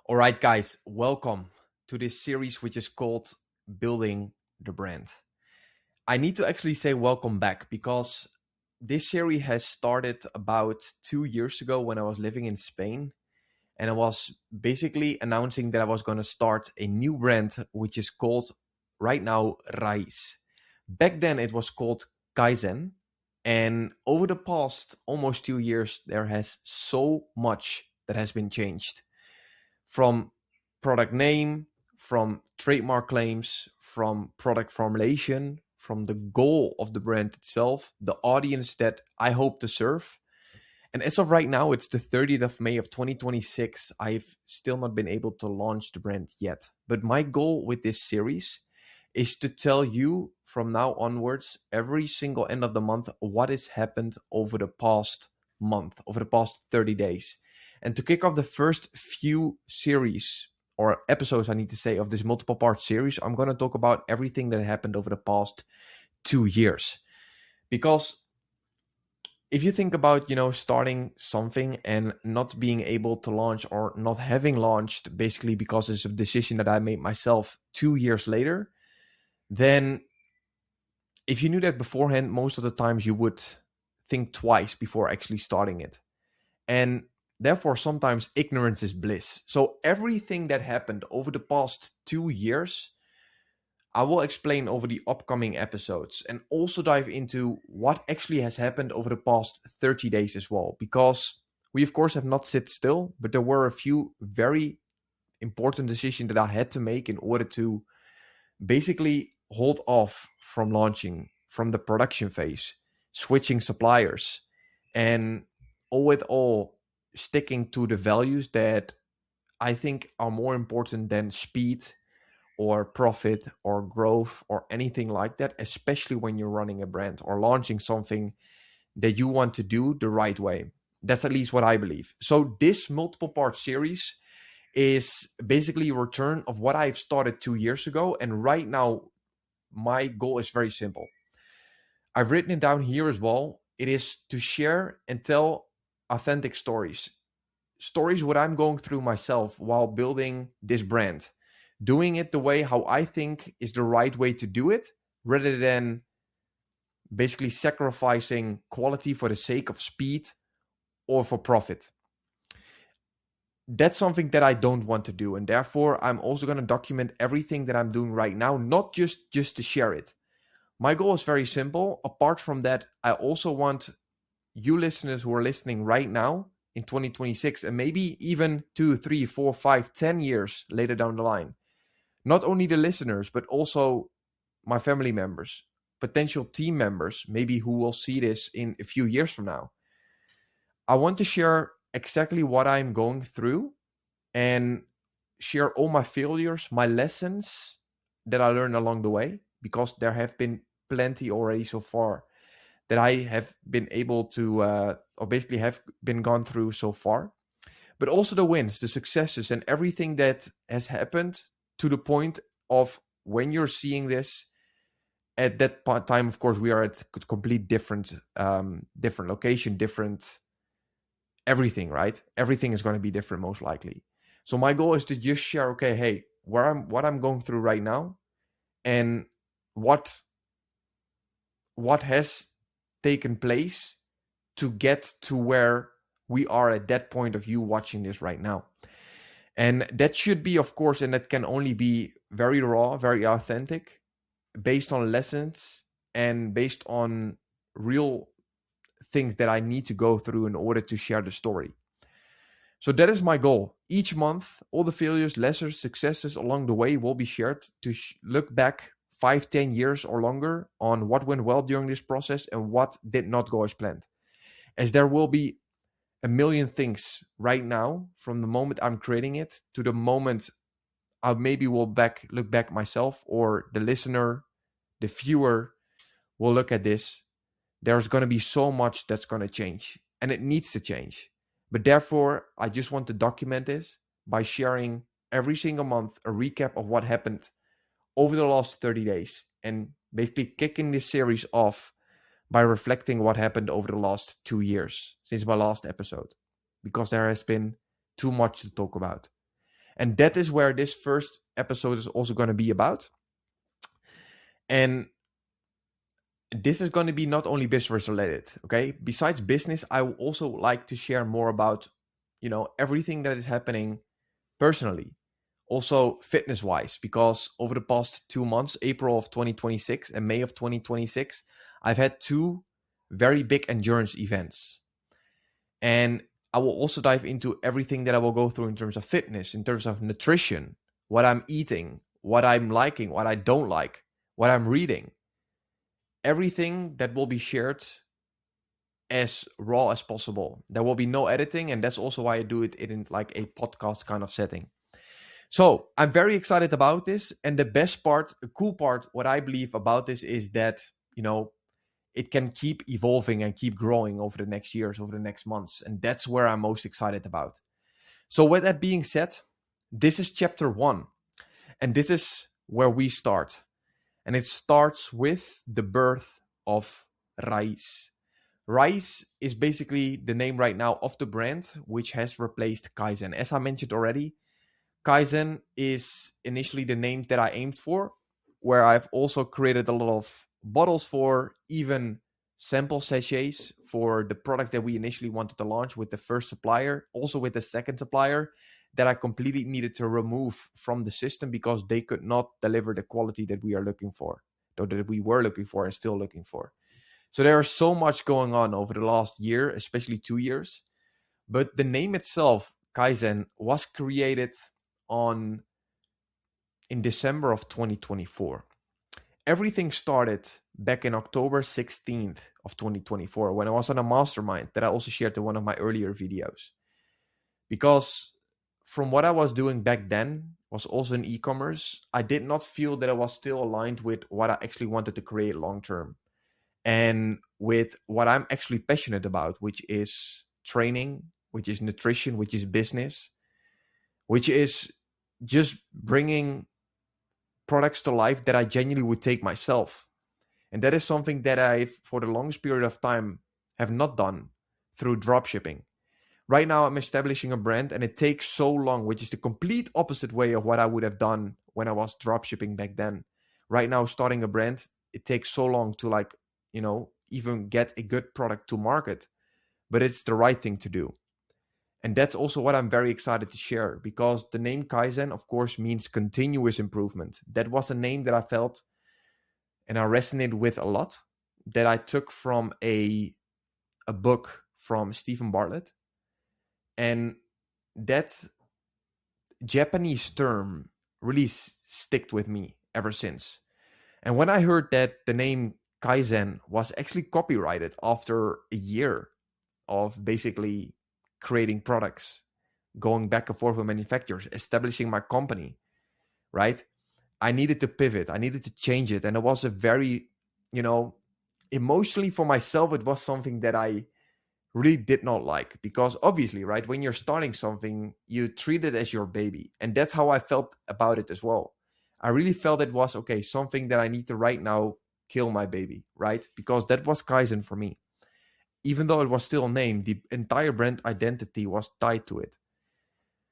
All right, guys, welcome to this series, which is called Building the Brand. I need to actually say welcome back because this series has started about 2 years ago when I was living in Spain. And I was basically announcing that I was going to start a new brand, which is called right now Raíz. Back then, it was called Kaizen. And over the past almost 2 years, there has so much that has been changed from product name, from trademark claims, from product formulation, from the goal of the brand itself, the audience that I hope to serve. And as of right now, it's the 30th of May of 2026. I've still not been able to launch the brand yet. But my goal with this series is to tell you from now onwards, every single end of the month, what has happened over the past month, over the past 30 days. And to kick off the first few series or episodes, I need to say, of this multiple part series, I'm going to talk about everything that happened over the past 2 years. Because if you think about, starting something and not being able to launch or not having launched, basically because it's a decision that I made myself 2 years later, then if you knew that beforehand, most of the times you would think twice before actually starting it. And therefore, sometimes ignorance is bliss. So everything that happened over the past 2 years, I will explain over the upcoming episodes and also dive into what actually has happened over the past 30 days as well. Because we, of course, have not sit still, but there were a few very important decisions that I had to make in order to basically hold off from launching, from the production phase, switching suppliers, and all with all, sticking to the values that I think are more important than speed or profit or growth or anything like that, especially when you're running a brand or launching something that you want to do the right way. That's at least what I believe. So this multiple part series is basically a return of what I've started 2 years ago. And right now, my goal is very simple. I've written it down here as well. It is to share and tell authentic stories. Stories what I'm going through myself while building this brand. Doing it the way how I think is the right way to do it, rather than basically sacrificing quality for the sake of speed or for profit. That's something that I don't want to do. And therefore, I'm also going to document everything that I'm doing right now, not just to share it. My goal is very simple. Apart from that, I also want you listeners who are listening right now in 2026 and maybe even 2, 3, 4, 5, 10 years later down the line, not only the listeners, but also my family members, potential team members, maybe who will see this in a few years from now. I want to share exactly what I'm going through and share all my failures, my lessons that I learned along the way, because there have been plenty already so far that I have been able to, or basically have been gone through so far. But also the wins, the successes, and everything that has happened to the point of when you're seeing this. At that time, of course, we are at a complete different location, different everything, right? Everything is going to be different, most likely. So my goal is to just share, okay, hey, what I'm going through right now, and what has taken place to get to where we are at that point of you watching this right now. And that should be, of course, and that can only be very raw, very authentic, based on lessons and based on real things that I need to go through in order to share the story. So that is my goal. Each month, all the failures, lessons, successes along the way will be shared to look back 5, 10 years or longer on what went well during this process and what did not go as planned. As there will be a million things right now from the moment I'm creating it to the moment I maybe will look back myself, or the listener, the viewer will look at this. There's going to be so much that's going to change, and it needs to change. But therefore, I just want to document this by sharing every single month a recap of what happened over the last 30 days and basically kicking this series off by reflecting what happened over the last 2 years since my last episode, because there has been too much to talk about. And that is where this first episode is also going to be about. And this is going to be not only business related, okay? Besides business, I would also like to share more about, everything that is happening personally, also fitness wise, because over the past 2 months, April of 2026 and May of 2026, I've had 2 very big endurance events. And I will also dive into everything that I will go through in terms of fitness, in terms of nutrition, what I'm eating, what I'm liking, what I don't like, what I'm reading. Everything that will be shared as raw as possible. There will be no editing, and that's also why I do it in like a podcast kind of setting. So I'm very excited about this. And the best part, the cool part, what I believe about this is that, it can keep evolving and keep growing over the next years, over the next months. And that's where I'm most excited about. So with that being said, this is chapter 1. And this is where we start. And it starts with the birth of Raíz. Raíz is basically the name right now of the brand, which has replaced Kaizen. As I mentioned already, Kaizen is initially the name that I aimed for, where I've also created a lot of bottles for, even sample sachets for the product that we initially wanted to launch with the first supplier, also with the second supplier that I completely needed to remove from the system because they could not deliver the quality that we are looking for, or that we were looking for and still looking for. So there is so much going on over the last year, especially 2 years. But the name itself, Kaizen, was created in December of 2024. Everything started back in October 16th of 2024 when I was on a mastermind that I also shared in one of my earlier videos. Because from what I was doing back then, was also in e-commerce, I did not feel that I was still aligned with what I actually wanted to create long term. And with what I'm actually passionate about, which is training, which is nutrition, which is business, which is just bringing products to life that I genuinely would take myself. And that is something that I, for the longest period of time, have not done through dropshipping. Right now, I'm establishing a brand, and it takes so long, which is the complete opposite way of what I would have done when I was dropshipping back then. Right now, starting a brand, it takes so long to even get a good product to market, but it's the right thing to do. And that's also what I'm very excited to share, because the name Kaizen, of course, means continuous improvement. That was a name that I felt and I resonated with a lot, that I took from a book from Stephen Bartlett. And that Japanese term really stuck with me ever since. And when I heard that the name Kaizen was actually copyrighted after a year of basically creating products, going back and forth with manufacturers, establishing my company, right? I needed to pivot. I needed to change it. And it was a very, emotionally for myself, it was something that I really did not like, because obviously, right, when you're starting something, you treat it as your baby. And that's how I felt about it as well. I really felt it was, okay, something that I need to right now kill my baby, right? Because that was Kaizen for me. Even though it was still named, the entire brand identity was tied to it.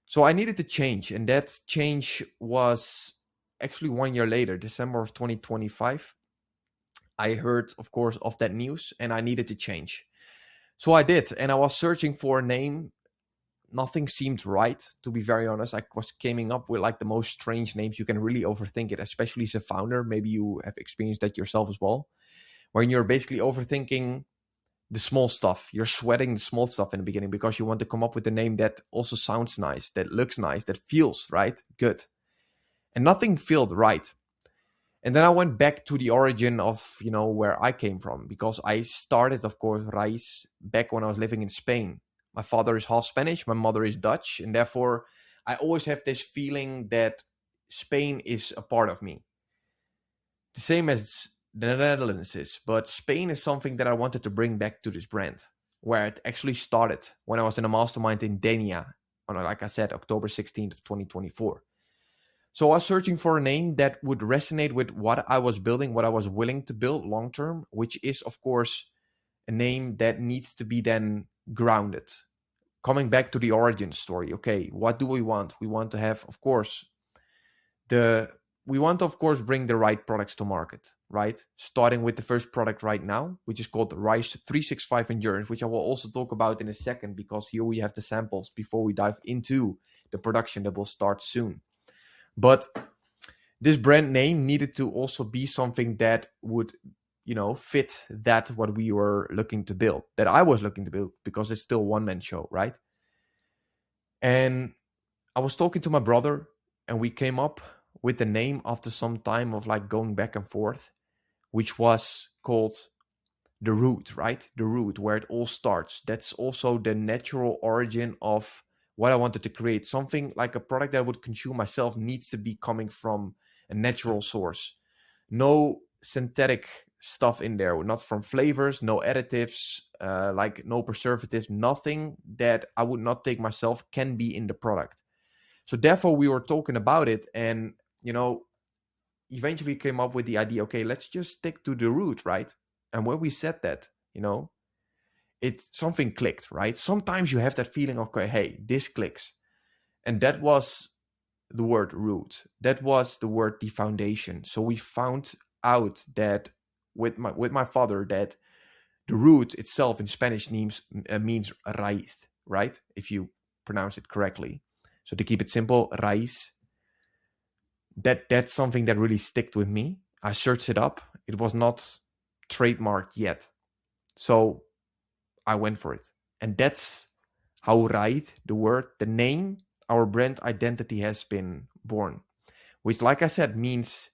So I needed to change. And that change was actually 1 year later, December of 2025. I heard, of course, of that news, and I needed to change. So I did, and I was searching for a name. Nothing seemed right, to be very honest. I was coming up with like the most strange names. You can really overthink it, especially as a founder. Maybe you have experienced that yourself as well, when you're basically overthinking the small stuff. You're sweating the small stuff in the beginning because you want to come up with a name that also sounds nice, that looks nice, that feels right, good. And nothing felt right. And then I went back to the origin of, where I came from, because I started, of course, Raíz back when I was living in Spain. My father is half Spanish, my mother is Dutch, and therefore I always have this feeling that Spain is a part of me. The same as the Netherlands is, but Spain is something that I wanted to bring back to this brand, where it actually started when I was in a mastermind in Denia on, like I said, October 16th of 2024. So I was searching for a name that would resonate with what I was building, what I was willing to build long term, which is, of course, a name that needs to be then grounded. coming back to the origin story. Okay, what do we want? We want to have, of course, bring the right products to market, right? Starting with the first product right now, which is called the Raíz 365 Endurance, which I will also talk about in a second, because here we have the samples before we dive into the production that will start soon. But this brand name needed to also be something that would, fit that what we were looking to build, that I was looking to build, because it's still one-man show, right? And I was talking to my brother, and we came up with the name after some time of like going back and forth, which was called The Root, right? The Root, where it all starts. That's also the natural origin of what I wanted to create. Something like a product that I would consume myself needs to be coming from a natural source. No synthetic stuff in there, not from flavors, no additives, like no preservatives, nothing that I would not take myself can be in the product. So therefore we were talking about it, and eventually came up with the idea, okay, let's just stick to the root, right? And when we said that, something clicked, right? Sometimes you have that feeling of, okay, hey, this clicks. And that was the word root. That was the word the foundation. So we found out that with my father, that the root itself in Spanish means raíz, right? If you pronounce it correctly. So to keep it simple, raíz. That's something that really stuck with me. I searched it up. It was not trademarked yet. So I went for it. And that's how Raíz, the word, the name, our brand identity has been born. Which, like I said, means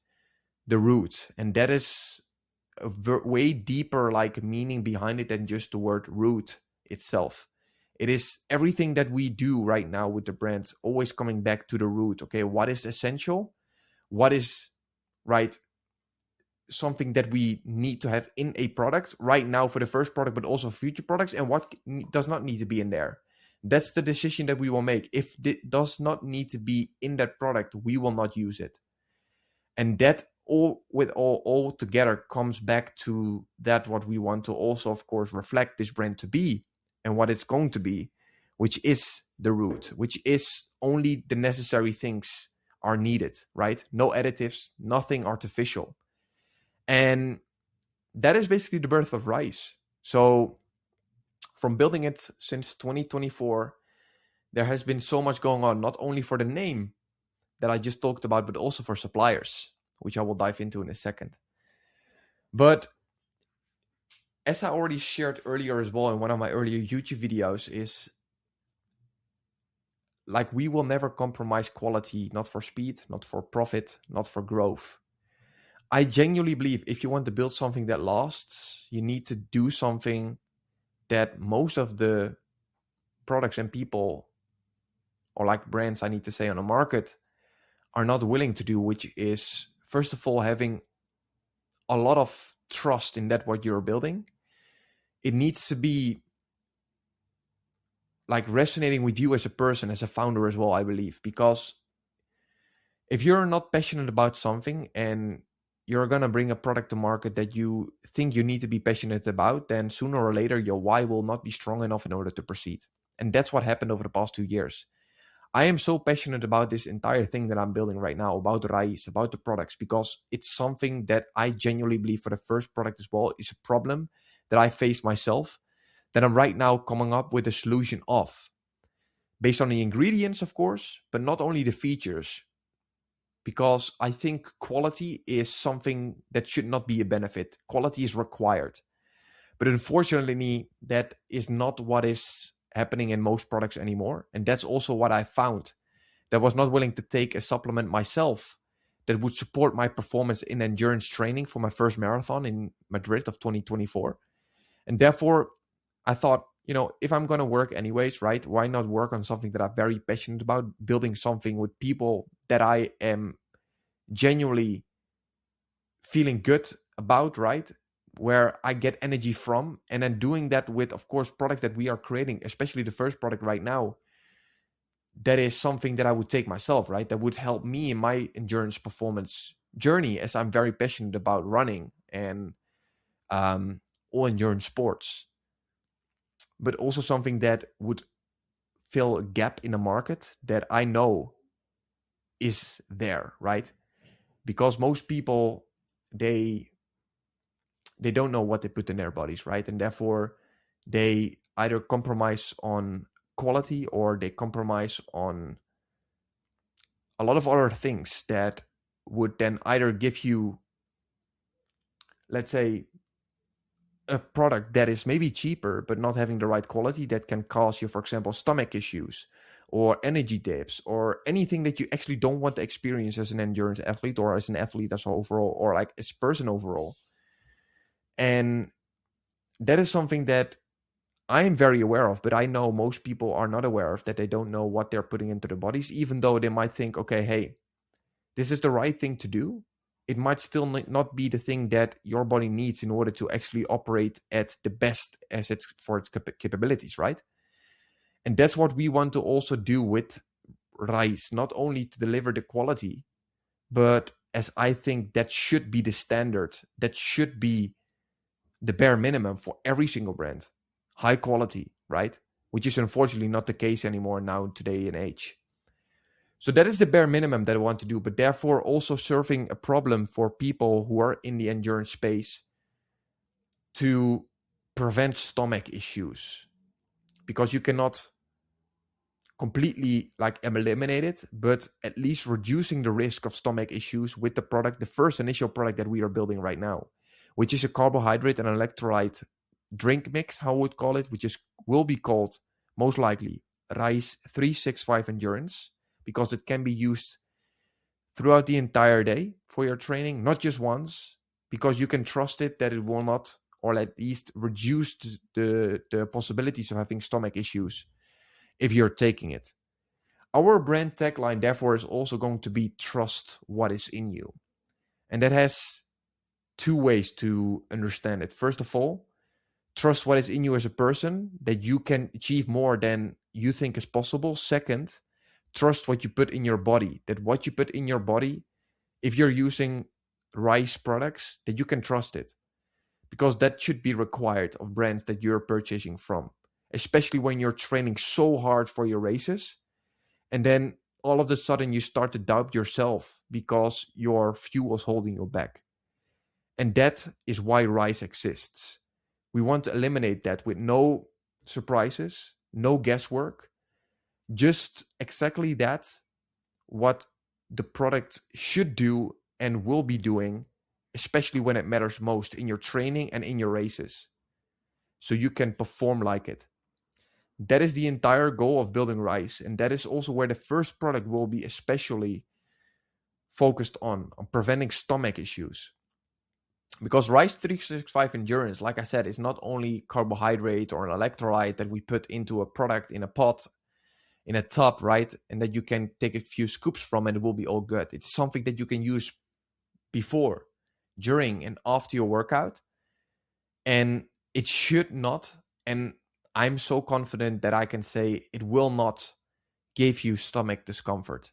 the root. And that is a way deeper like meaning behind it than just the word root itself. It is everything that we do right now with the brand, always coming back to the root. Okay, what is essential? What is, right, something that we need to have in a product right now for the first product, but also future products, and what does not need to be in there. That's the decision that we will make. If it does not need to be in that product, we will not use it. And that all together comes back to that what we want to also, of course, reflect this brand to be and what it's going to be, which is the root, which is only the necessary things are needed, right? No additives, nothing artificial. And that is basically the birth of Raíz. So from building it since 2024, there has been so much going on, not only for the name that I just talked about, but also for suppliers, which I will dive into in a second. But as I already shared earlier as well in one of my earlier YouTube videos, is like we will never compromise quality, not for speed, not for profit, not for growth. I genuinely believe if you want to build something that lasts, you need to do something that most of the products and people, or like brands, I need to say, on the market are not willing to do, which is, first of all, having a lot of trust in that what you're building. It needs to be like resonating with you as a person, as a founder as well, I believe. Because if you're not passionate about something and you're going to bring a product to market that you think you need to be passionate about, then sooner or later your why will not be strong enough in order to proceed. And that's what happened over the past 2 years. I am so passionate about this entire thing that I'm building right now, about Raíz, about the products, because it's something that I genuinely believe for the first product as well is a problem that I face myself, that I'm right now coming up with a solution of, based on the ingredients, of course, but not only the features, because I think quality is something that should not be a benefit. Quality is required. But unfortunately, that is not what is happening in most products anymore. And that's also what I found. That was not willing to take a supplement myself that would support my performance in endurance training for my first marathon in Madrid of 2024. And therefore, I thought, if I'm going to work anyways, right, why not work on something that I'm very passionate about, building something with people that I am genuinely feeling good about, right, where I get energy from, and then doing that with, of course, products that we are creating, especially the first product right now, that is something that I would take myself, right, that would help me in my endurance performance journey, as I'm very passionate about running and all endurance sports. But also something that would fill a gap in the market that I know is there, right? Because most people, they don't know what they put in their bodies, right? And therefore they either compromise on quality or they compromise on a lot of other things that would then either give you, let's say, a product that is maybe cheaper but not having the right quality, that can cause you, for example, stomach issues or energy dips or anything that you actually don't want to experience as an endurance athlete or as an athlete as overall, or like as person overall. And that is something that I am very aware of, but I know most people are not aware of, that they don't know what they're putting into their bodies, even though they might think, okay, hey, this is the right thing to do. It might still not be the thing that your body needs in order to actually operate at the best as it's for its capabilities, right? And that's what we want to also do with Raíz, not only to deliver the quality, but as I think that should be the standard, that should be the bare minimum for every single brand. High quality, right? Which is unfortunately not the case anymore now in today and age. So that is the bare minimum that I want to do, but therefore also serving a problem for people who are in the endurance space to prevent stomach issues. Because you cannot completely like eliminate it, but at least reducing the risk of stomach issues with the product, the first initial product that we are building right now, which is a carbohydrate and electrolyte drink mix, how I would call it, which will be called most likely Raíz 365 Endurance, because it can be used throughout the entire day for your training, not just once, because you can trust it that it will not, or at least reduce the possibilities of having stomach issues if you're taking it. Our brand tagline, therefore, is also going to be trust what is in you. And that has two ways to understand it. First of all, trust what is in you as a person, that you can achieve more than you think is possible. Second, trust what you put in your body, that what you put in your body, if you're using Raíz products, that you can trust it, because that should be required of brands that you're purchasing from, especially when you're training so hard for your races. And then all of a sudden you start to doubt yourself because your fuel is holding you back. And that is why Raíz exists. We want to eliminate that with no surprises, no guesswork, just exactly that, what the product should do and will be doing, especially when it matters most in your training and in your races, so you can perform like it. That is the entire goal of building Raíz, and that is also where the first product will be especially focused on preventing stomach issues. Because Raíz 365 Endurance, like I said, is not only carbohydrate or an electrolyte that we put into a product in a pot, in a tub, right? And that you can take a few scoops from and it will be all good. It's something that you can use before, during, and after your workout. And it should not, and I'm so confident that I can say it will not give you stomach discomfort.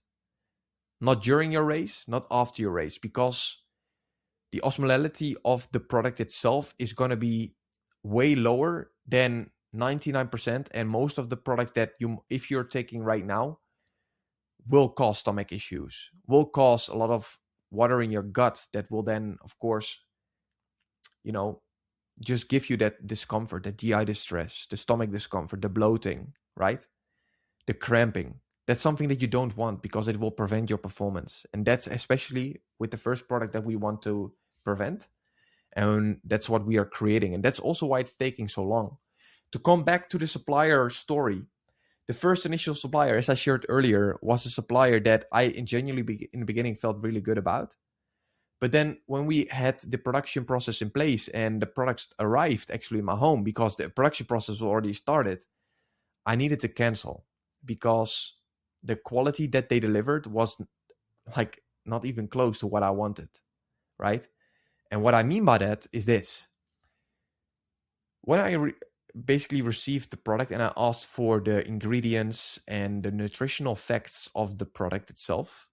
Not during your race, not after your race, because the osmolality of the product itself is going to be way lower than 99%. And most of the product that if you're taking right now, will cause stomach issues, will cause a lot of water in your gut that will then, of course, just give you that discomfort, the GI distress, the stomach discomfort, the bloating, right? The cramping. That's something that you don't want because it will prevent your performance. And that's especially with the first product that we want to prevent. And that's what we are creating. And that's also why it's taking so long. To come back to the supplier story, the first initial supplier, as I shared earlier, was a supplier that I genuinely in the beginning felt really good about. But then when we had the production process in place and the products arrived actually in my home, because the production process already started, I needed to cancel because the quality that they delivered was like not even close to what I wanted, right? And what I mean by that is this. When I basically received the product and I asked for the ingredients and the nutritional facts of the product itself,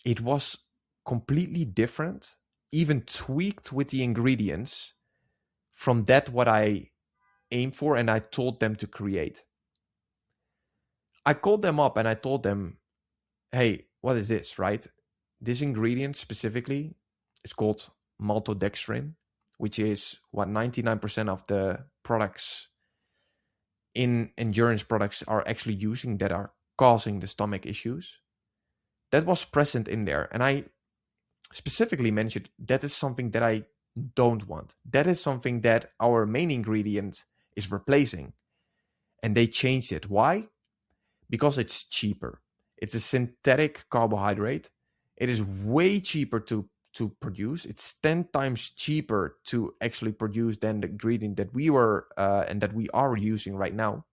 it was completely different, even tweaked with the ingredients from that what I aimed for and I told them to create. I called them up and I told them, hey, what is this, right? This ingredient specifically is called maltodextrin, which is what 99% of the products in endurance products are actually using that are causing the stomach issues. That was present in there. And I specifically mentioned that is something that I don't want. That is something that our main ingredient is replacing. And they changed it. Why? Because it's cheaper. It's a synthetic carbohydrate. It is way cheaper to produce. It's 10 times cheaper to actually produce than the ingredient that we were and that we are using right now.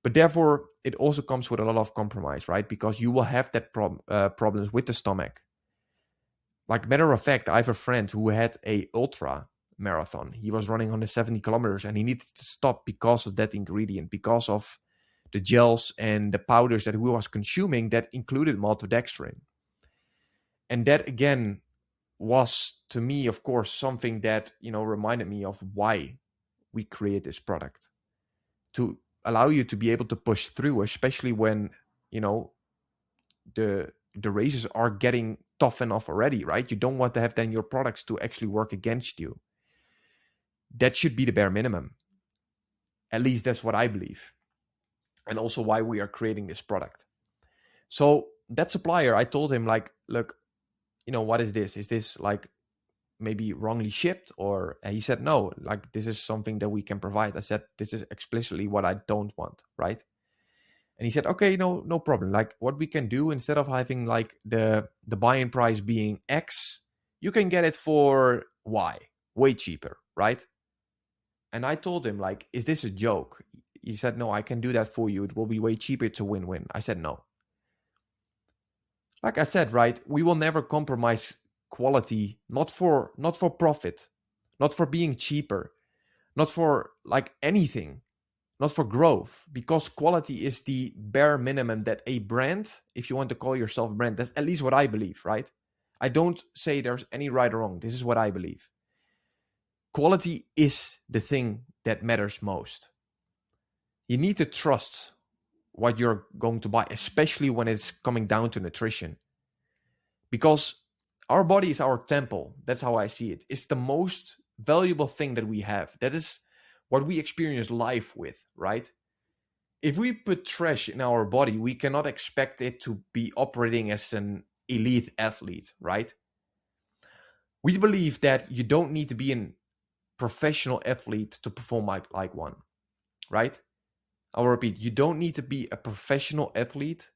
But therefore, it also comes with a lot of compromise, right? Because you will have that problems with the stomach. Like matter of fact, I have a friend who had a ultra marathon. He was running 170 kilometers and he needed to stop because of that ingredient, because of the gels and the powders that he was consuming that included maltodextrin. And that again was to me, of course, something that, reminded me of why we create this product, to allow you to be able to push through, especially when, the races are getting tough enough already, right? You don't want to have then your products to actually work against you. That should be the bare minimum. At least that's what I believe. And also why we are creating this product. So that supplier, I told him like, look, what is this? Is this like maybe wrongly shipped? Or he said, no, like this is something that we can provide. I said, this is explicitly what I don't want, right? And he said, okay, no problem. Like what we can do, instead of having like the buy-in price being X, you can get it for Y, way cheaper, right? And I told him like, is this a joke? He said, no, I can do that for you. It will be way cheaper. It's a win-win. I said, no. Like I said, right, we will never compromise quality, not for profit, not for being cheaper, not for like anything, not for growth, because quality is the bare minimum that a brand, if you want to call yourself a brand, that's at least what I believe, right? I don't say there's any right or wrong. This is what I believe. Quality is the thing that matters most. You need to trust what you're going to buy, especially when it's coming down to nutrition. Because our body is our temple. That's how I see it. It's the most valuable thing that we have. That is what we experience life with, right? If we put trash in our body, we cannot expect it to be operating as an elite athlete, right? We believe that you don't need to be a professional athlete to perform like one, right? I'll repeat, you don't need to be a professional athlete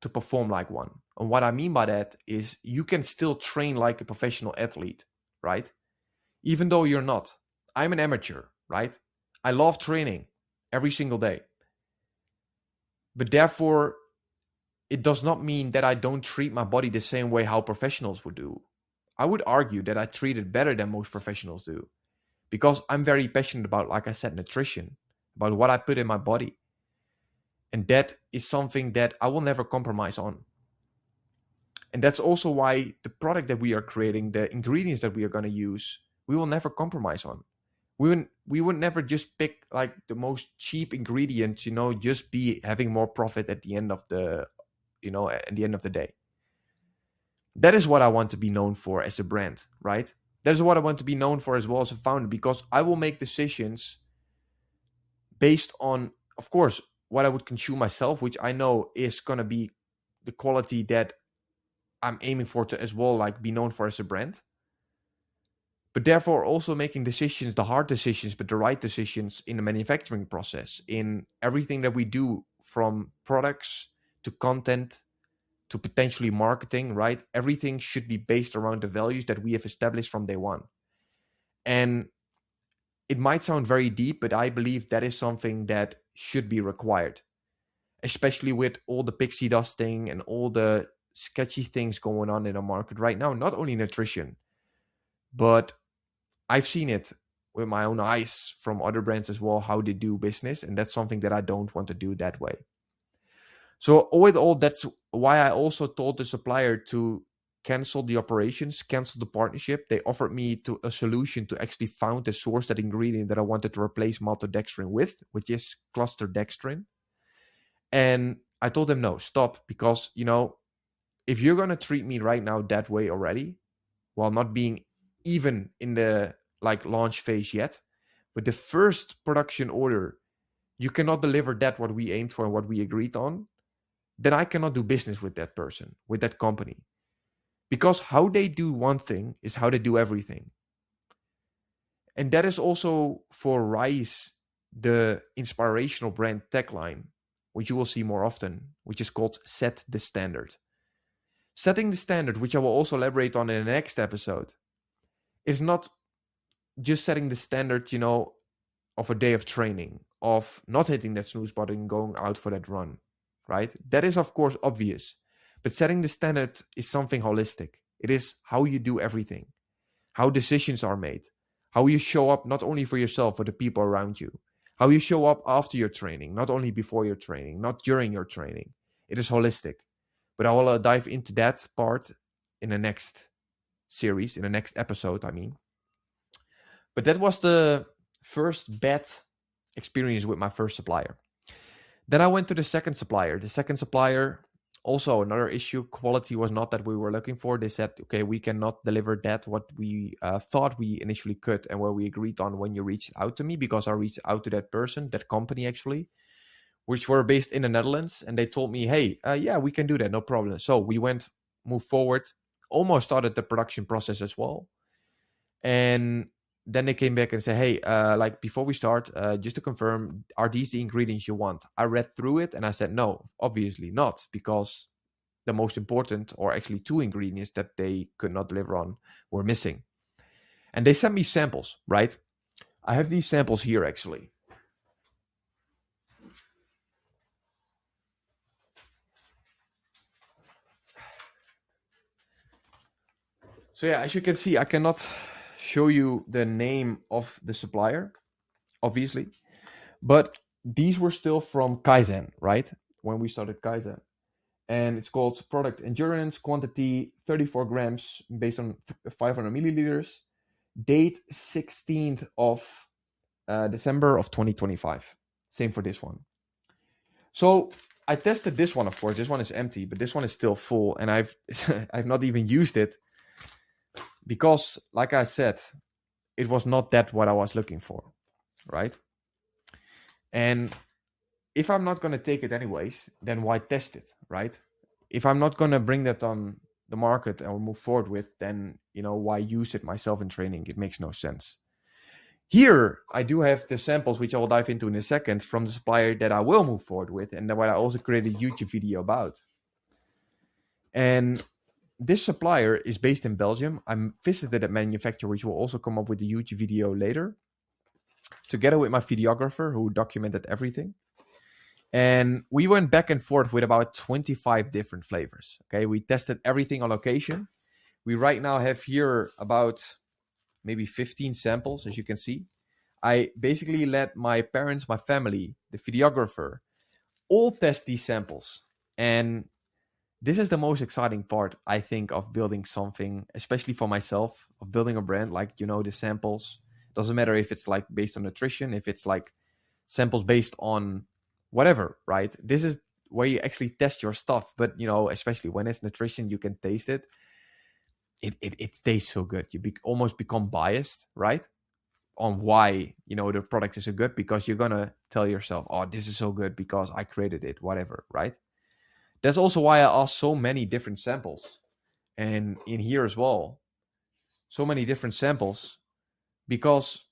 to perform like one. And what I mean by that is you can still train like a professional athlete, right? Even though you're not. I'm an amateur, right? I love training every single day. But therefore, it does not mean that I don't treat my body the same way how professionals would do. I would argue that I treat it better than most professionals do. Because I'm very passionate about, like I said, nutrition, about what I put in my body. And that is something that I will never compromise on. And that's also why the product that we are creating, the ingredients that we are going to use, we will never compromise on. We would never just pick like the most cheap ingredients, just be having more profit at the end of the, at the end of the day. That is what I want to be known for as a brand, right? That is what I want to be known for as well as a founder, because I will make decisions based on, of course, what I would consume myself, which I know is going to be the quality that I'm aiming for to as well, like be known for as a brand. But therefore also making decisions, the hard decisions, but the right decisions in the manufacturing process, in everything that we do, from products to content to potentially marketing, right? Everything should be based around the values that we have established from day one. And it might sound very deep, but I believe that is something that should be required, especially with all the pixie dusting and all the sketchy things going on in the market right now. Not only nutrition, but I've seen it with my own eyes from other brands as well, how they do business. And that's something that I don't want to do that way. So with all, that's why I also told the supplier to cancel the operations, cancel the partnership. They offered me a solution to actually found the source, that ingredient that I wanted to replace maltodextrin with, which is cluster dextrin. And I told them, no, stop, because, if you're going to treat me right now that way already, while not being even in the like launch phase yet, with the first production order, you cannot deliver that what we aimed for and what we agreed on, then I cannot do business with that person, with that company. Because how they do one thing is how they do everything. And that is also for Raíz, the inspirational brand tagline, which you will see more often, which is called Set the Standard. Setting the standard, which I will also elaborate on in the next episode, is not just setting the standard, of a day of training, of not hitting that snooze button and going out for that run, right? That is, of course, obvious. But setting the standard is something holistic. It is how you do everything, how decisions are made, how you show up not only for yourself, but the people around you, how you show up after your training, not only before your training, not during your training. It is holistic. But I will dive into that part in the next series, in the next episode, I mean. But that was the first bad experience with my first supplier. Then I went to the second supplier. The second supplier, also another issue. Quality was not that we were looking for. They said, okay, we cannot deliver that what we thought we initially could and where we agreed on when you reached out to me, because I reached out to that person, that company actually, which were based in the Netherlands. And they told me, hey, yeah, we can do that, no problem. So we moved forward, almost started the production process as well. And then they came back and said, hey, like before we start, just to confirm, are these the ingredients you want? I read through it and I said, no, obviously not, because the most important, or actually two ingredients that they could not deliver on, were missing. And they sent me samples, right? I have these samples here actually. So yeah, as you can see, I cannot show you the name of the supplier, obviously, but these were still from Kaizen, right? When we started Kaizen. And it's called Product Endurance, quantity 34 grams based on 500 milliliters, date 16th of December of 2025. Same for this one. So I tested this one, of course. This one is empty, but this one is still full, and I've I've not even used it because, like I said, it was not that what I was looking for, right? And if I'm not going to take it anyways, then why test it, right? If I'm not going to bring that on the market or move forward with, then, why use it myself in training? It makes no sense. Here, I do have the samples, which I will dive into in a second, from the supplier that I will move forward with, and what I also created a YouTube video about. And this supplier is based in Belgium. I visited a manufacturer, which will also come up with the YouTube video later, together with my videographer who documented everything. And we went back and forth with about 25 different flavors. Okay, we tested everything on location. We right now have here about maybe 15 samples, as you can see. I basically let my parents, my family, the videographer, all test these samples. And this is the most exciting part, I think, of building something, especially for myself, of building a brand. Like, the samples. Doesn't matter if it's like based on nutrition, if it's like samples based on whatever, right? This is where you actually test your stuff. But, especially when it's nutrition, you can taste it. It tastes so good. You almost become biased, right? On why, the product is so good, because you're going to tell yourself, oh, this is so good because I created it, whatever, right? That's also why I asked so many different samples. And in here as well, so many different samples, because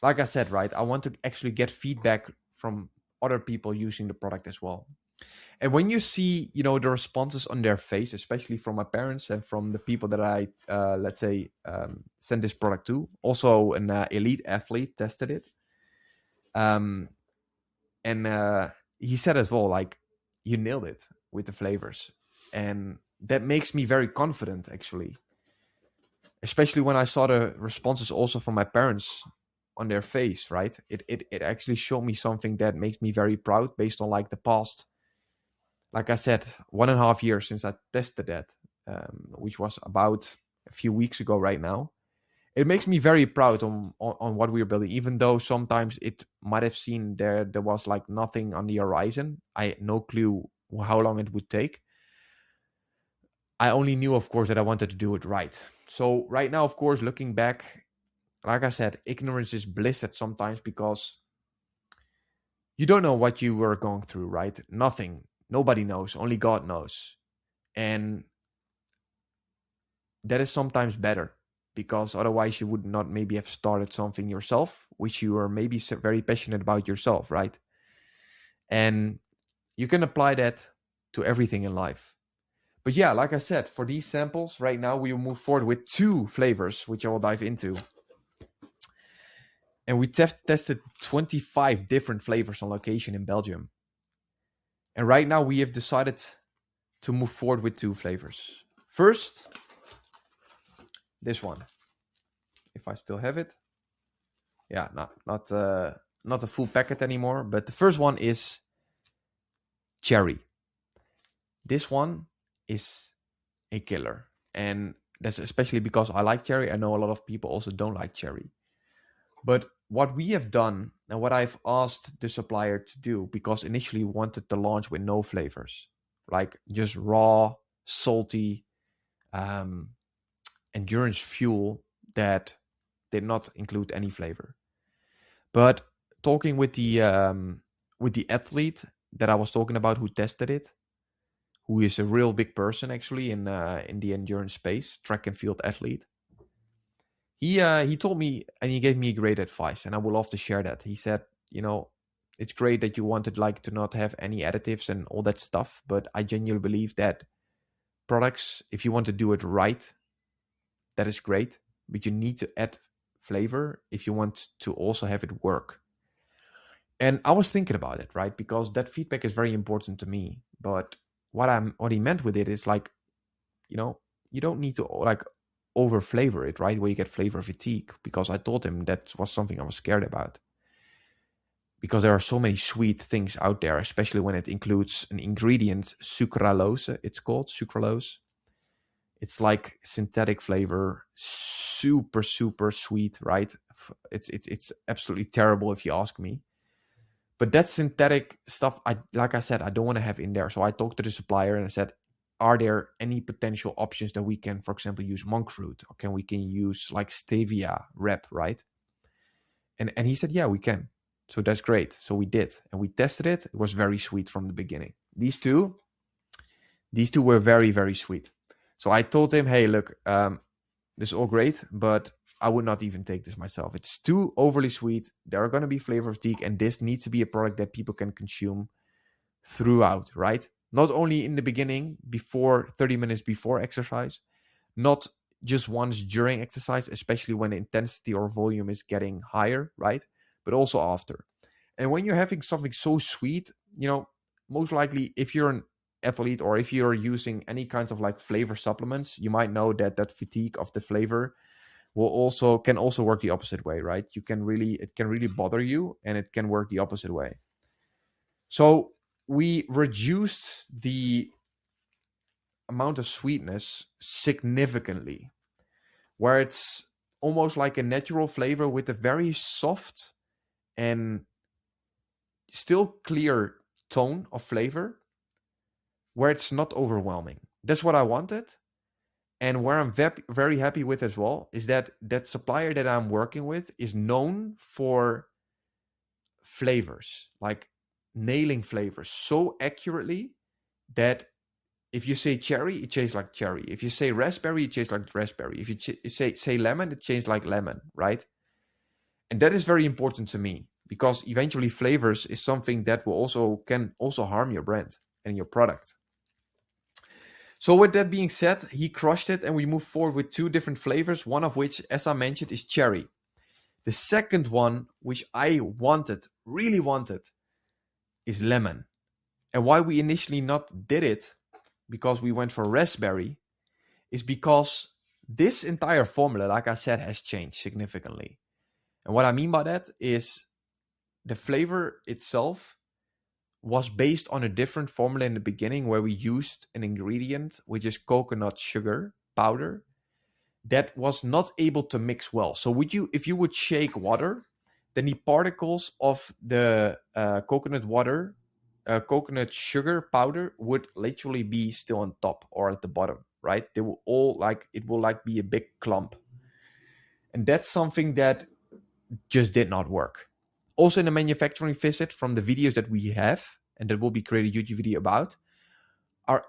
like I said, right, I want to actually get feedback from other people using the product as well. And when you see, the responses on their face, especially from my parents and from the people that I, send this product to, also an elite athlete tested it. And he said as well, like, you nailed it with the flavors. And that makes me very confident, actually. Especially when I saw the responses also from my parents on their face, right? It actually showed me something that makes me very proud based on like the past, like I said, 1.5 years since I tested that, which was about a few weeks ago right now. it makes me very proud on what we're building, even though sometimes it might have seemed there was like nothing on the horizon. I had no clue how long it would take. I only knew, of course, that I wanted to do it right. So right now, of course, looking back, like I said, ignorance is bliss at sometimes, because you don't know what you were going through, right? Nothing. Nobody knows. Only God knows. And that is sometimes better, because otherwise you would not maybe have started something yourself, which you are maybe very passionate about yourself, right? And you can apply that to everything in life. But yeah, like I said, for these samples, right now we will move forward with 2 flavors, which I will dive into. And we tested 25 different flavors on location in Belgium. And right now we have decided to move forward with 2 flavors. First, this one. If I still have it. Yeah, not a full packet anymore. But the first one is cherry. This one is a killer. And that's especially because I like cherry. I know a lot of people also don't like cherry. But what we have done, and what I've asked the supplier to do, because initially we wanted to launch with no flavors, like just raw, salty, endurance fuel that did not include any flavor. But talking with the athlete that I was talking about who tested it, who is a real big person actually in the endurance space, track and field athlete. He told me, and he gave me great advice, and I would love to share that. He said, it's great that you wanted like to not have any additives and all that stuff, but I genuinely believe that products, if you want to do it right, that is great, but you need to add flavor if you want to also have it work. And I was thinking about it, right? Because that feedback is very important to me. But what he meant with it is like, you don't need to like over flavor it, right? Where you get flavor fatigue. Because I told him that was something I was scared about. Because there are so many sweet things out there, especially when it includes an ingredient, sucralose, it's called sucralose. It's like synthetic flavor, super, super sweet, right? It's absolutely terrible if you ask me. But that synthetic stuff, like I said, I don't want to have in there. So I talked to the supplier and I said, are there any potential options that we can, for example, use monk fruit? Or we can use like stevia rep, right? And he said, yeah, we can. So that's great. So we did. And we tested it. It was very sweet from the beginning. These two were very, very sweet. So I told him, hey, look, this is all great, but I would not even take this myself. It's too overly sweet. There are going to be flavor fatigue, and this needs to be a product that people can consume throughout, right? Not only in the beginning, 30 minutes before exercise, not just once during exercise, especially when the intensity or volume is getting higher, right? But also after. And when you're having something so sweet, most likely if you're an athlete or if you're using any kinds of like flavor supplements, you might know that fatigue of the flavor can also work the opposite way, right? It can really bother you, and it can work the opposite way. So we reduced the amount of sweetness significantly, where it's almost like a natural flavor with a very soft and still clear tone of flavor, where it's not overwhelming. That's what I wanted. And where I'm very happy with as well is that supplier that I'm working with is known for flavors, like nailing flavors so accurately that if you say cherry, it tastes like cherry. If you say raspberry, it tastes like raspberry. If you say lemon, it tastes like lemon, right? And that is very important to me, because eventually flavors is something that can also harm your brand and your product. So with that being said, he crushed it, and we moved forward with 2 different flavors, one of which, as I mentioned, is cherry. The second one, which I really wanted, is lemon. And why we initially not did it, because we went for raspberry, is because this entire formula, like I said, has changed significantly. And what I mean by that is the flavor itself was based on a different formula in the beginning, where we used an ingredient, which is coconut sugar powder, that was not able to mix well. So if you would shake water, then the particles of the coconut sugar powder would literally be still on top or at the bottom, right? They will all it will be a big clump. And that's something that just did not work. Also in the manufacturing visit, from the videos that we have, and that will be created a YouTube video about,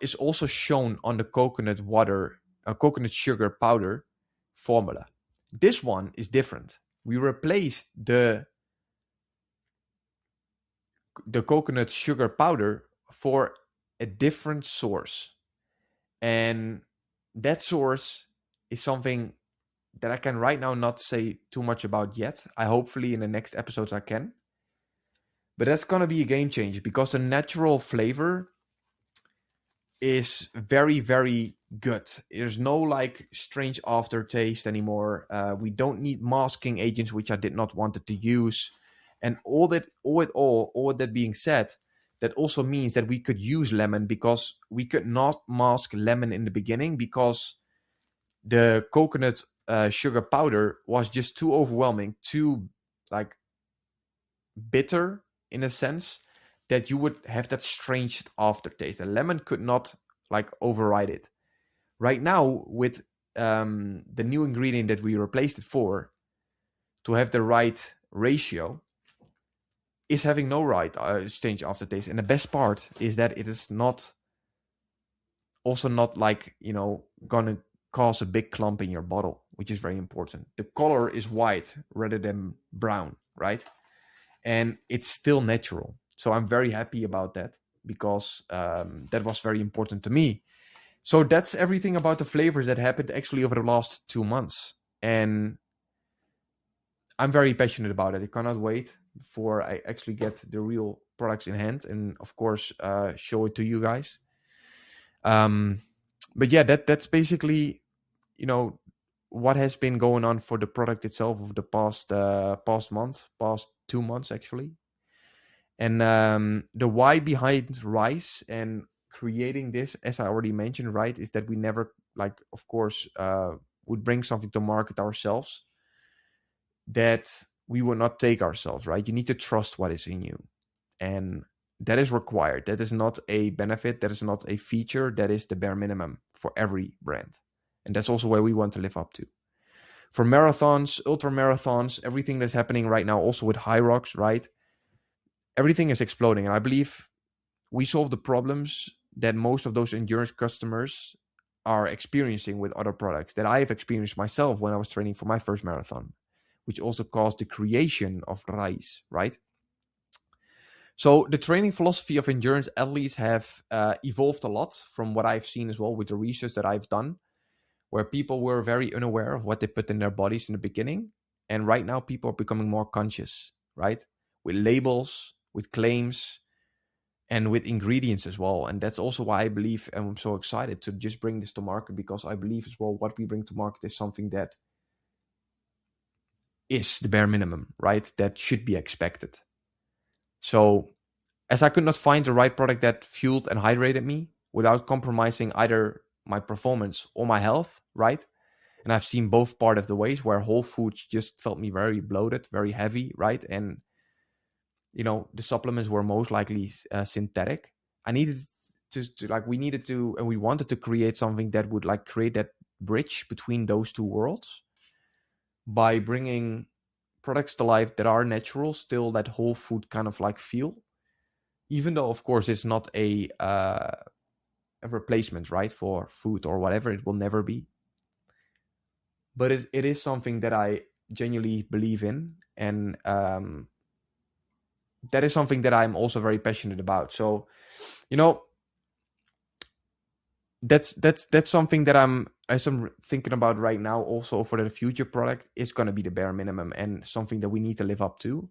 is also shown on the coconut sugar powder formula. This one is different. We replaced the coconut sugar powder for a different source. And that source is something that I can right now not say too much about yet. Hopefully in the next episodes I can. But that's going to be a game changer, because the natural flavor is very, very good. There's no strange aftertaste anymore. We don't need masking agents, which I did not wanted to use. And all that being said, that also means that we could use lemon, because we could not mask lemon in the beginning, because the coconut sugar powder was just too overwhelming, too bitter in a sense, that you would have that strange aftertaste. The lemon could not override it. Right now, with the new ingredient that we replaced it for, to have the right ratio, is having no right strange aftertaste. And the best part is that it is not gonna cause a big clump in your bottle, which is very important. The color is white rather than brown, right? And it's still natural. So I'm very happy about that, because that was very important to me. So that's everything about the flavors that happened actually over the last 2 months. And I'm very passionate about it. I cannot wait before I actually get the real products in hand, and of course show it to you guys. But yeah, that's basically what has been going on for the product itself over the past 2 months actually. And the why behind Raíz and creating this, as I already mentioned, right, is that we never of course would bring something to market ourselves that we would not take ourselves, right? You need to trust what is in you, and that is required. That is not a benefit, that is not a feature, that is the bare minimum for every brand. And that's also where we want to live up to. For marathons, ultra marathons, everything that's happening right now, also with high rocks, right? Everything is exploding. And I believe we solve the problems that most of those endurance customers are experiencing with other products that I have experienced myself when I was training for my first marathon, which also caused the creation of Raíz, right? So the training philosophy of endurance athletes have evolved a lot from what I've seen as well with the research that I've done, where people were very unaware of what they put in their bodies in the beginning. And right now people are becoming more conscious, right? With labels, with claims, and with ingredients as well. And that's also why I believe, and I'm so excited to just bring this to market, because I believe as well what we bring to market is something that is the bare minimum, right? That should be expected. So as I could not find the right product that fueled and hydrated me without compromising either my performance or my health, right? And I've seen both part of the ways, where whole foods just felt me very bloated, very heavy, right? And the supplements were most likely synthetic. I needed we wanted to create something that would create that bridge between those two worlds by bringing products to life that are natural, still that whole food kind of feel, even though of course it's not a replacement, right, for food or whatever. It will never be, but it is something that I genuinely believe in, and that is something that I'm also very passionate about. So that's something that I'm thinking about right now. Also for the future product is going to be the bare minimum, and something that we need to live up to.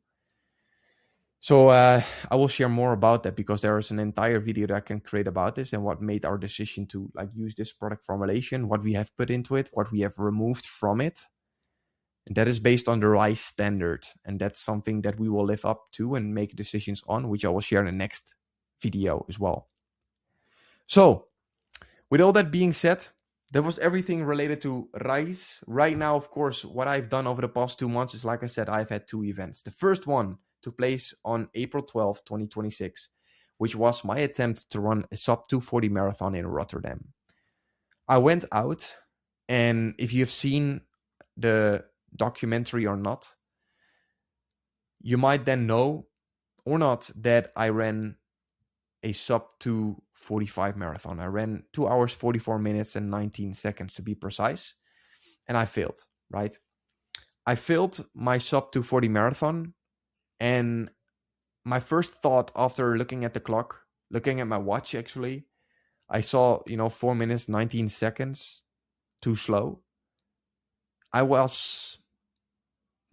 So I will share more about that, because there is an entire video that I can create about this and what made our decision to use this product formulation, what we have put into it, what we have removed from it. And that is based on the Raíz standard. And that's something that we will live up to and make decisions on, which I will share in the next video as well. So with all that being said, That was everything related to Raíz. Right now, of course, what I've done over the past 2 months is, like I said, I've had 2 events. The first one took place on April 12th, 2026, which was my attempt to run a sub 240 marathon in Rotterdam. I went out, and if you've seen the documentary or not, you might then know or not that I ran a sub 2:45 marathon. I ran 2 hours, 44 minutes, and 19 seconds to be precise. And I failed, right? I failed my sub 240 marathon. And my first thought after looking at the clock, looking at my watch actually, I saw, 4 minutes, 19 seconds, too slow. I was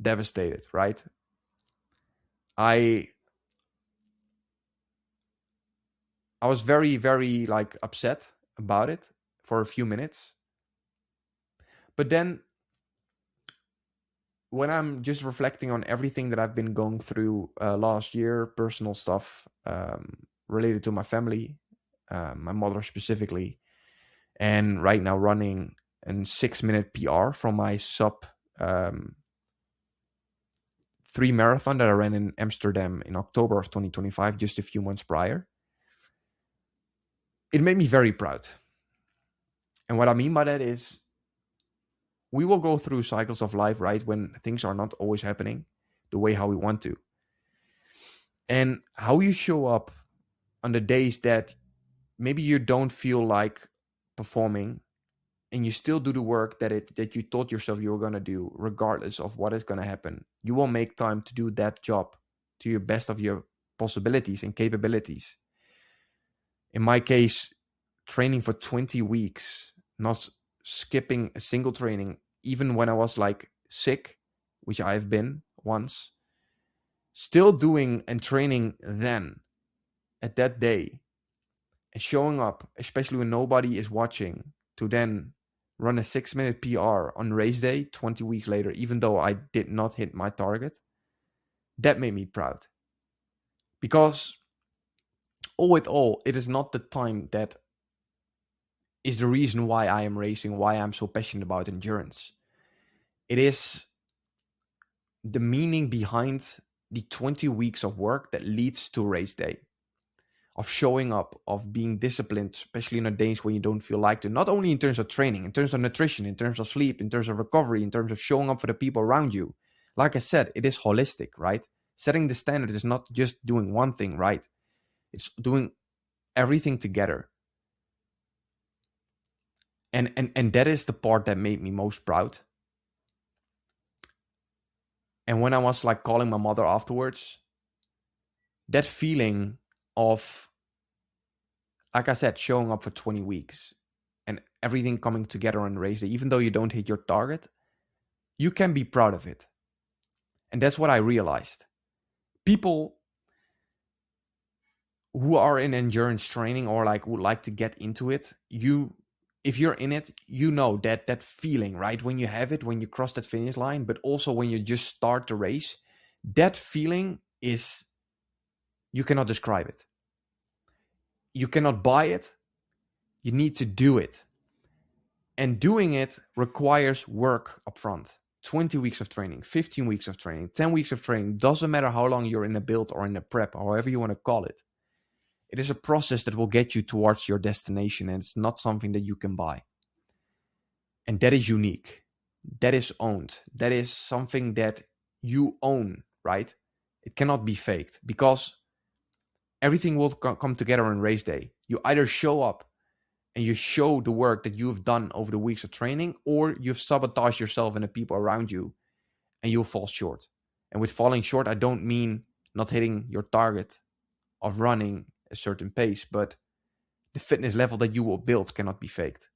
devastated, right? I was very, very like upset about it for a few minutes. But then when I'm just reflecting on everything that I've been going through last year, personal stuff related to my family, my mother specifically, and right now running a 6-minute PR from my sub 3 marathon that I ran in Amsterdam in October of 2025, just a few months prior, it made me very proud. And what I mean by that is, we will go through cycles of life, right, when things are not always happening the way how we want to. And how you show up on the days that maybe you don't feel like performing, and you still do the work that you thought yourself you were going to do, regardless of what is going to happen. You will make time to do that job to your best of your possibilities and capabilities. In my case, training for 20 weeks, not skipping a single training, even when I was like sick, which I've been once, still doing and training then at that day and showing up, especially when nobody is watching, to then run a 6-minute PR on race day 20 weeks later, even though I did not hit my target, that made me proud. Because all with all, it is not the time that is the reason why I am racing, why I'm so passionate about endurance. It is the meaning behind the 20 weeks of work that leads to race day, of showing up, of being disciplined, especially in the days when you don't feel like to, not only in terms of training, in terms of nutrition, in terms of sleep, in terms of recovery, in terms of showing up for the people around you. Like I said, it is holistic, right? Setting the standard is not just doing one thing right. It's doing everything together. And that is the part that made me most proud. And when I was like calling my mother afterwards, that feeling of, like I said, showing up for 20 weeks and everything coming together on race day, even though you don't hit your target, you can be proud of it. And that's what I realized. People who are in endurance training or like would like to get into it, if you're in it, you know that feeling, right? When you have it, when you cross that finish line, but also when you just start the race, that feeling is, you cannot describe it. You cannot buy it. You need to do it. And doing it requires work upfront. 20 weeks of training, 15 weeks of training, 10 weeks of training. Doesn't matter how long you're in a build or in a prep, however you want to call it. It is a process that will get you towards your destination, and it's not something that you can buy. And that is unique. That is owned. That is something that you own, right? It cannot be faked, because everything will come together on race day. You either show up and you show the work that you've done over the weeks of training, or you've sabotaged yourself and the people around you, and you'll fall short. And with falling short, I don't mean not hitting your target of running a certain pace, but the fitness level that you will build cannot be faked.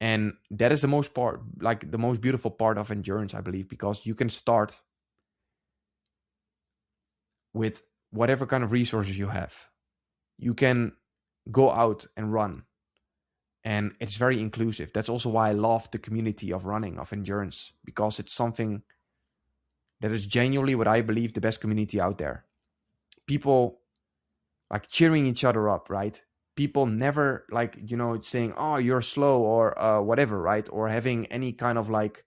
And that is the most beautiful part of endurance, I believe, because you can start with whatever kind of resources you have. You can go out and run, and it's very inclusive. That's also why I love the community of running, of endurance, because it's something that is genuinely what I believe the best community out there. People like cheering each other up, right? people never like, saying, oh, you're slow or whatever, right? Or having any kind of like,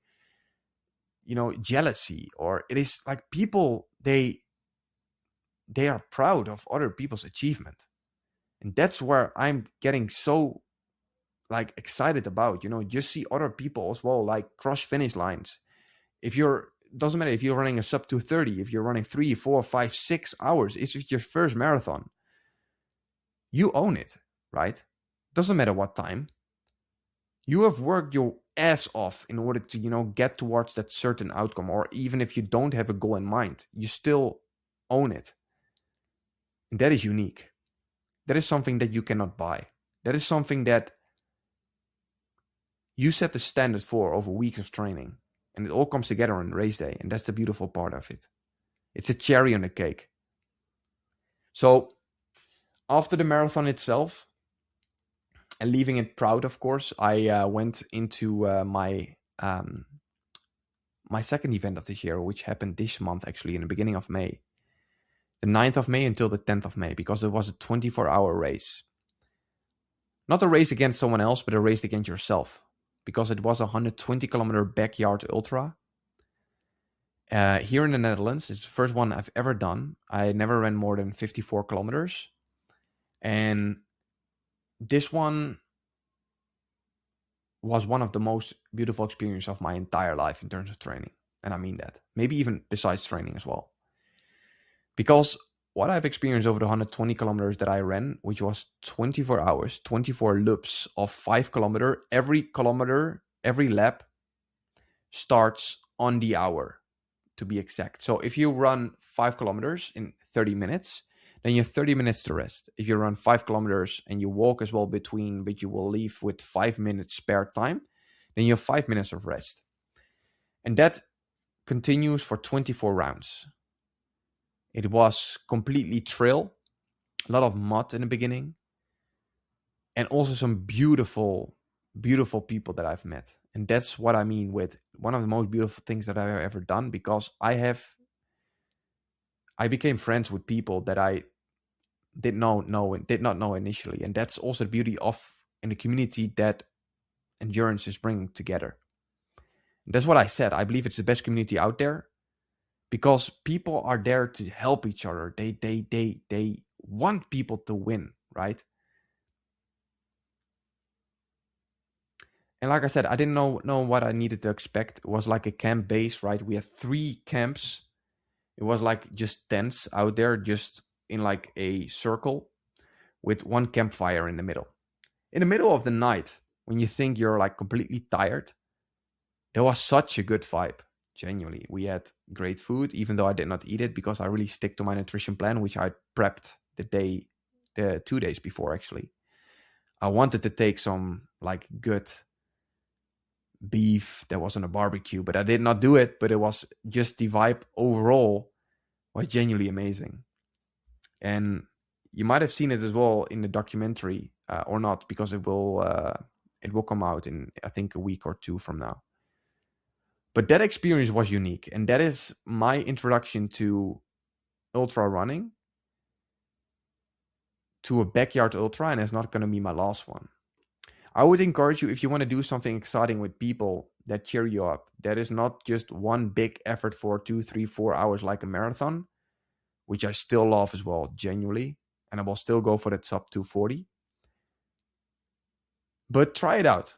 jealousy. Or it is like people, they are proud of other people's achievement. And that's where I'm getting so like excited about, just see other people as well, like cross finish lines. Doesn't matter if you're running a sub 2:30, if you're running 3, 4, 5, 6 hours, it's just your first marathon. You own it, right? Doesn't matter what time. You have worked your ass off in order to, get towards that certain outcome. Or even if you don't have a goal in mind, you still own it. And that is unique. That is something that you cannot buy. That is something that you set the standard for over weeks of training. And it all comes together on race day. And that's the beautiful part of it. It's a cherry on the cake. So after the marathon itself, and leaving it proud, of course, I went into my second event of this year, which happened this month, actually, in the beginning of May. The 9th of May until the 10th of May, because it was a 24-hour race. Not a race against someone else, but a race against yourself. Because it was a 120-kilometer backyard ultra. Here in the Netherlands, it's the first one I've ever done. I never ran more than 54 kilometers. And this one was one of the most beautiful experiences of my entire life in terms of training. And I mean that. Maybe even besides training as well. Because what I've experienced over the 120 kilometers that I ran, which was 24 hours, 24 loops of 5 kilometer, every lap starts on the hour, to be exact. So if you run 5 kilometers in 30 minutes, then you have 30 minutes to rest. If you run 5 kilometers and you walk as well between, but you will leave with 5 minutes spare time, then you have 5 minutes of rest. And that continues for 24 rounds. It was completely trail, a lot of mud in the beginning, and also some beautiful, beautiful people that I've met. And that's what I mean with one of the most beautiful things that I've ever done, because I became friends with people that I did not know initially. And that's also the beauty of in the community that endurance is bringing together. And that's what I said. I believe it's the best community out there, because people are there to help each other. They want people to win, right? And like I said, I didn't know what I needed to expect. It was like a camp base, right? We had 3 camps. It was like just tents out there, just in like a circle with one campfire in the middle. In the middle of the night, when you think you're like completely tired, there was such a good vibe. Genuinely, we had great food, even though I did not eat it because I really stick to my nutrition plan, which I prepped the 2 days before. Actually, I wanted to take some like good beef that was on a barbecue, but I did not do it. But it was just the vibe overall was genuinely amazing. And you might have seen it as well in the documentary, or not, because it will come out in, I think, a week or 2 from now. But that experience was unique, and that is my introduction to ultra running, to a backyard ultra, and it's not going to be my last one. I would encourage you, if you want to do something exciting with people that cheer you up, that is not just one big effort for 2, 3, 4 hours like a marathon, which I still love as well, genuinely, and I will still go for that sub 240. But try it out.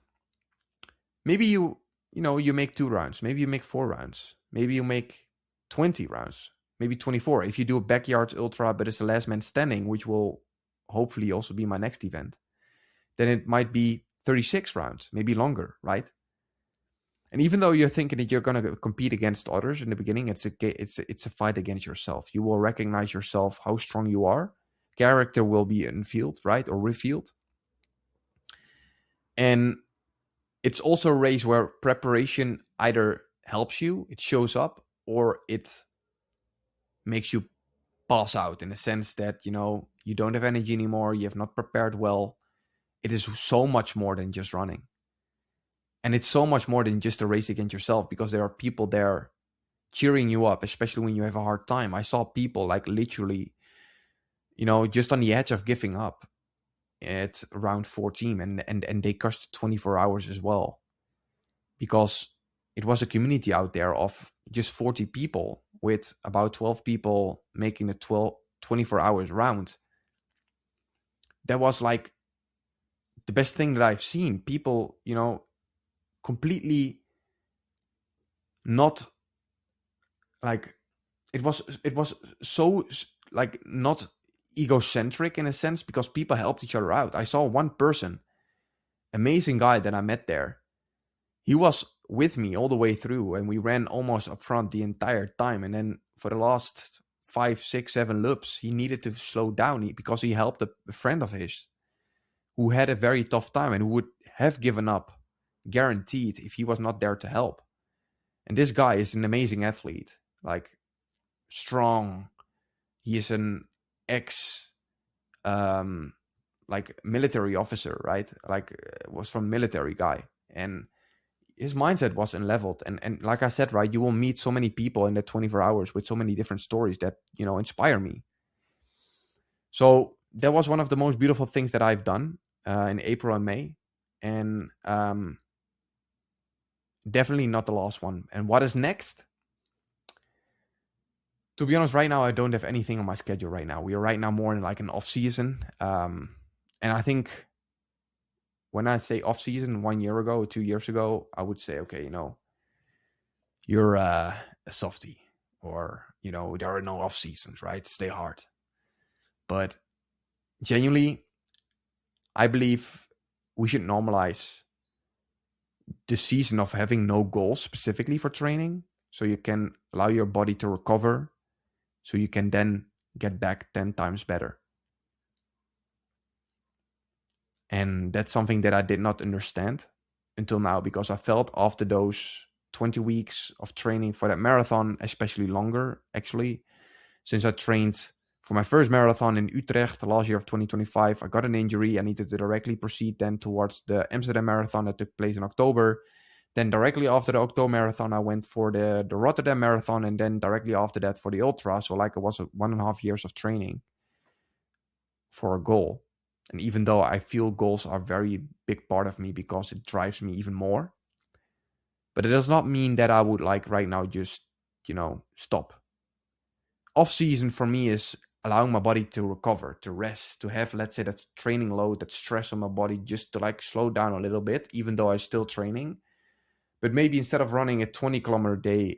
Maybe you make 2 rounds. Maybe you make 4 rounds. Maybe you make 20 rounds. Maybe 24. If you do a backyard ultra, but it's a last man standing, which will hopefully also be my next event, then it might be 36 rounds, maybe longer, right? And even though you're thinking that you're going to compete against others in the beginning, it's a fight against yourself. You will recognize yourself, how strong you are. Character will be unveiled, right? Or revealed. And it's also a race where preparation either helps you, it shows up, or it makes you pass out, in the sense that, you don't have energy anymore, you have not prepared well. It is so much more than just running. And it's so much more than just a race against yourself, because there are people there cheering you up, especially when you have a hard time. I saw people like literally, just on the edge of giving up. at around 14, and they cost 24 hours as well, because it was a community out there of just 40 people with about 12 people making the 24 hours round. That was like the best thing that I've seen. People, completely not like, it was so like not egocentric in a sense, because people helped each other out. I saw one person, amazing guy that I met there. He was with me all the way through, and we ran almost up front the entire time. And then for the last 5, 6, 7 loops, he needed to slow down because he helped a friend of his who had a very tough time and who would have given up, guaranteed, if he was not there to help. And this guy is an amazing athlete, like strong. He is an ex like military officer, right? Like was from military guy, and his mindset was unleveled. And like I said, right, you will meet so many people in that 24 hours with so many different stories that, inspire me. So that was one of the most beautiful things that I've done in April and May. And definitely not the last one. And what is next? To be honest, right now, I don't have anything on my schedule right now. We are right now more in like an off season. And I think when I say off season 1 year ago, 2 years ago, I would say, okay, you're a softie, or, there are no off seasons, right? Stay hard. But genuinely, I believe we should normalize the season of having no goals specifically for training, so you can allow your body to recover, so you can then get back 10 times better. And that's something that I did not understand until now, because I felt after those 20 weeks of training for that marathon, especially longer, actually, since I trained for my first marathon in Utrecht last year of 2025, I got an injury. I needed to directly proceed then towards the Amsterdam Marathon that took place in October. Then directly after the October Marathon, I went for the Rotterdam Marathon, and then directly after that for the Ultra. So like it was 1.5 years of training for a goal. And even though I feel goals are a very big part of me because it drives me even more, but it does not mean that I would like right now just, stop. Off season for me is allowing my body to recover, to rest, to have, let's say, that training load, that stress on my body, just to like slow down a little bit, even though I'm still training. But maybe instead of running a 20-kilometer day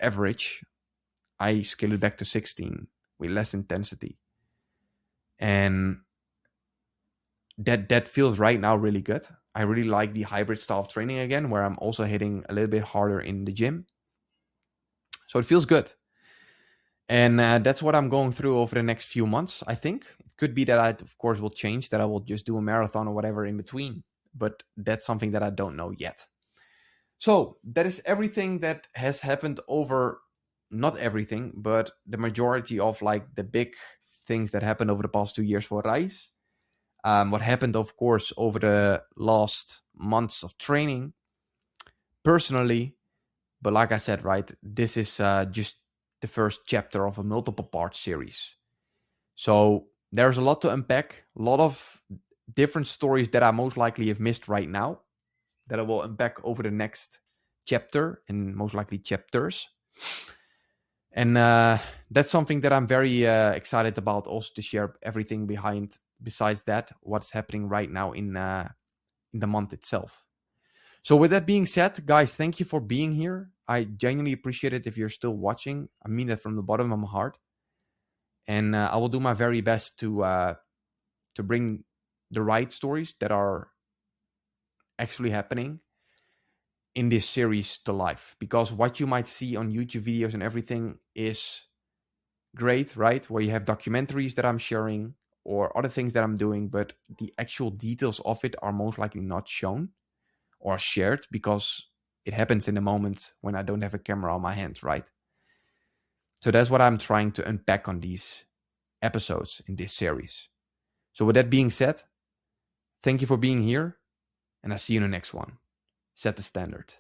average, I scale it back to 16 with less intensity. And that feels right now really good. I really like the hybrid style of training again, where I'm also hitting a little bit harder in the gym. So it feels good. And that's what I'm going through over the next few months, I think. It could be that I, of course, will change, that I will just do a marathon or whatever in between. But that's something that I don't know yet. So that is everything that has happened over, not everything, but the majority of like the big things that happened over the past 2 years for Raíz. What happened, of course, over the last months of training personally. But like I said, right, this is just the first chapter of a multiple part series. So there's a lot to unpack, a lot of different stories that I most likely have missed right now, that I will unpack over the next chapter, and most likely chapters. And that's something that I'm very excited about, also to share everything behind, besides that, what's happening right now in the month itself. So with that being said, guys, thank you for being here. I genuinely appreciate it if you're still watching. I mean that from the bottom of my heart. And I will do my very best to bring the right stories that are actually happening in this series to life. Because what you might see on YouTube videos and everything is great, right? Where you have documentaries that I'm sharing or other things that I'm doing, but the actual details of it are most likely not shown or shared, because it happens in a moment when I don't have a camera on my hands, right? So that's what I'm trying to unpack on these episodes in this series. So with that being said, thank you for being here, and I'll see you in the next one. Set the standard.